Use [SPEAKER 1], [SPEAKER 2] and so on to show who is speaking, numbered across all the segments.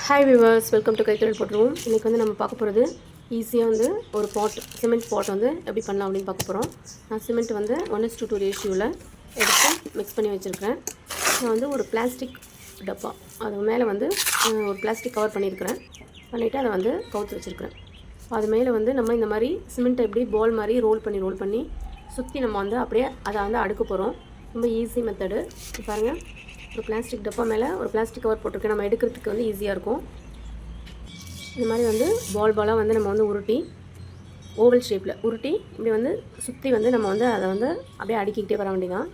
[SPEAKER 1] Hi viewers, welcome to கைத்தொழில் போட்டுருவோம். இன்றைக்கி வந்து நம்ம பார்க்க போகிறது ஈஸியாக வந்து ஒரு சிமெண்ட் பாட் வந்து எப்படி பண்ணலாம் அப்படின்னு பார்க்க போகிறோம். நான் சிமெண்ட் வந்து 1:2 ரேஷியோவில் எடுத்து மிக்ஸ் பண்ணி வச்சுருக்கிறேன். நான் வந்து ஒரு பிளாஸ்டிக் டப்பா அது மேலே வந்து ஒரு பிளாஸ்டிக் கவர் பண்ணியிருக்கிறேன். பண்ணிவிட்டு அதை வந்து கவுத்து வச்சுருக்கிறேன். அது மேலே வந்து நம்ம இந்த மாதிரி சிமெண்ட்டை எப்படி பால் மாதிரி ரோல் பண்ணி சுற்றி நம்ம வந்து அப்படியே அதை வந்து அடுக்க போகிறோம். ரொம்ப ஈஸி மெத்தடு. பாருங்கள், ஒரு பிளாஸ்டிக் டப்பா மேலே ஒரு பிளாஸ்டிக் கவர் போட்டிருக்கேன். நம்ம எடுக்கிறதுக்கு வந்து ஈஸியாக இருக்கும். இந்த மாதிரி வந்து பாலாக வந்து நம்ம வந்து உருட்டி ஓவல் ஷேப்பில் உருட்டி இப்படி வந்து சுற்றி வந்து நம்ம வந்து அதை வந்து அப்படியே அடுக்கிக்கிட்டே வர வேண்டியதான்.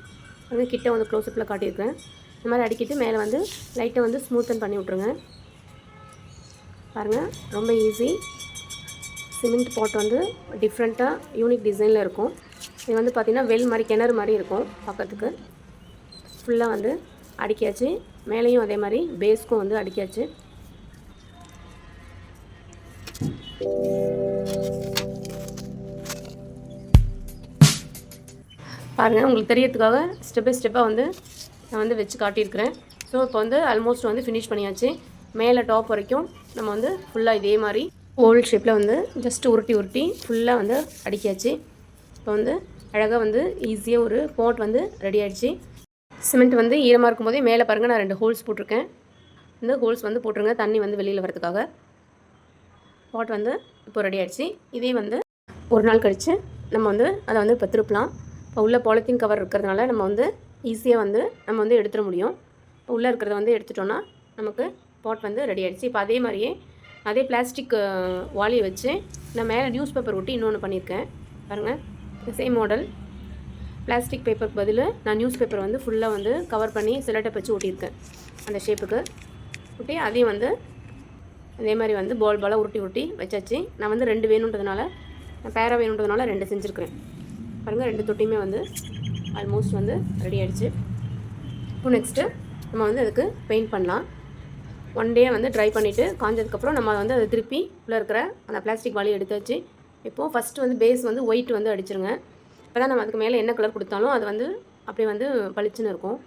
[SPEAKER 1] வந்து கிட்ட வந்து க்ளோஸ்அப்பில் காட்டியிருக்கேன். இந்த மாதிரி அடிக்கிட்டு மேலே வந்து லைட்டை வந்து ஸ்மூத்தன் பண்ணி விட்ருங்க. பாருங்கள், ரொம்ப ஈஸி. சிமெண்ட் பாட் வந்து டிஃப்ரெண்ட்டாக யூனிக் டிசைனில் இருக்கும். இது வந்து பார்த்திங்கன்னா வெல் மாதிரி கிணறு மாதிரி இருக்கும் பார்க்கறதுக்கு. ஃபுல்லாக வந்து அடிக்காச்சு. மேலேயும் அதே மாதிரி பேஸ்க்கும் வந்து அடிக்காச்சு. பாருங்கள், உங்களுக்கு தெரியறதுக்காக ஸ்டெப் பை ஸ்டெப்பாக வந்து நான் வந்து வச்சு காட்டியிருக்கிறேன். ஸோ இப்போ வந்து ஆல்மோஸ்ட் வந்து ஃபினிஷ் பண்ணியாச்சு. மேலே டாப் வரைக்கும் நம்ம வந்து ஃபுல்லாக இதே மாதிரி ஓவல் ஷேப்பில் வந்து ஜஸ்ட் உருட்டி ஃபுல்லாக வந்து அடிக்காச்சு. இப்போ வந்து அழகாக வந்து ஈஸியாக ஒரு பாட் வந்து ரெடி ஆகிடுச்சு. சிமெண்ட் வந்து ஈரமாக இருக்கும்போதே மேலே பாருங்கள், நான் 2 ஹோல்ஸ் போட்டிருக்கேன். இந்த ஹோல்ஸ் வந்து போட்டுருங்க, தண்ணி வந்து வெளியில் வரதுக்காக. பாட் வந்து இப்போ ரெடி ஆகிடுச்சு. இதே வந்து ஒரு நாள் கழித்து நம்ம வந்து அதை வந்து இப்போ திருப்பலாம். இப்போ உள்ள பாலித்தீன் கவர் இருக்கிறதுனால நம்ம வந்து ஈஸியாக வந்து நம்ம வந்து எடுத்துட முடியும். இப்போ உள்ளே இருக்கிறத வந்து எடுத்துட்டோன்னா நமக்கு பாட் வந்து ரெடி ஆகிடுச்சு. இப்போ அதே மாதிரியே அதே பிளாஸ்டிக் வாளியை வச்சு நான் மேலே நியூஸ் பேப்பர் ஒட்டி இன்னொன்று பண்ணியிருக்கேன். பாருங்கள், சேம் மாடல். பிளாஸ்டிக் பேப்பருக்கு பதில் நான் நியூஸ் பேப்பர் வந்து ஃபுல்லாக வந்து கவர் பண்ணி சிலட்டை வச்சு ஒட்டியிருக்கேன். அந்த ஷேப்புக்கு ஒட்டி அதையும் வந்து அதே மாதிரி வந்து பாலாக உருட்டி வச்சாச்சு. நான் வந்து 2 வேணுன்றதுனால, நான் பேரா வேணுன்றதுனால 2 செஞ்சுருக்கிறேன். பாருங்கள், 2 தொட்டியுமே வந்து ஆல்மோஸ்ட் வந்து ரெடி ஆகிடுச்சு. இப்போ நெக்ஸ்ட்டு நம்ம வந்து அதுக்கு பெயிண்ட் பண்ணலாம். 1 டே வந்து ட்ரை பண்ணிவிட்டு காஞ்சதுக்கப்புறம் நம்ம வந்து அதை திருப்பி உள்ளே இருக்கிற அந்த பிளாஸ்டிக் வாளியை எடுத்தாச்சு. இப்போது ஃபஸ்ட்டு வந்து பேஸ் வந்து ஒயிட் வந்து அடிச்சிருங்க. இப்போ தான் நம்ம அதுக்கு மேலே என்ன கலர் கொடுத்தாலும் அது வந்து அப்படியே வந்து பளிச்சுன்னு இருக்கும்.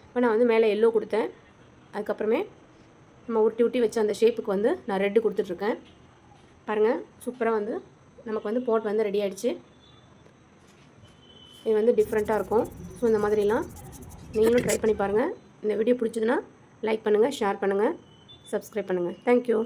[SPEAKER 1] இப்போ நான் வந்து மேலே எல்லோ கொடுத்தேன். அதுக்கப்புறமே நம்ம உருட்டி வச்ச அந்த ஷேப்புக்கு வந்து நான் ரெட்டு கொடுத்துட்ருக்கேன். பாருங்கள், சூப்பராக வந்து நமக்கு வந்து பாட் வந்து ரெடி ஆகிடுச்சு. இது வந்து டிஃப்ரெண்ட்டாக இருக்கும். ஸோ இந்த மாதிரிலாம் நீங்களும் ட்ரை பண்ணி பாருங்கள். இந்த வீடியோ பிடிச்சதுன்னா லைக் பண்ணுங்கள், ஷேர் பண்ணுங்கள், சப்ஸ்கிரைப் பண்ணுங்கள். தேங்க்யூ.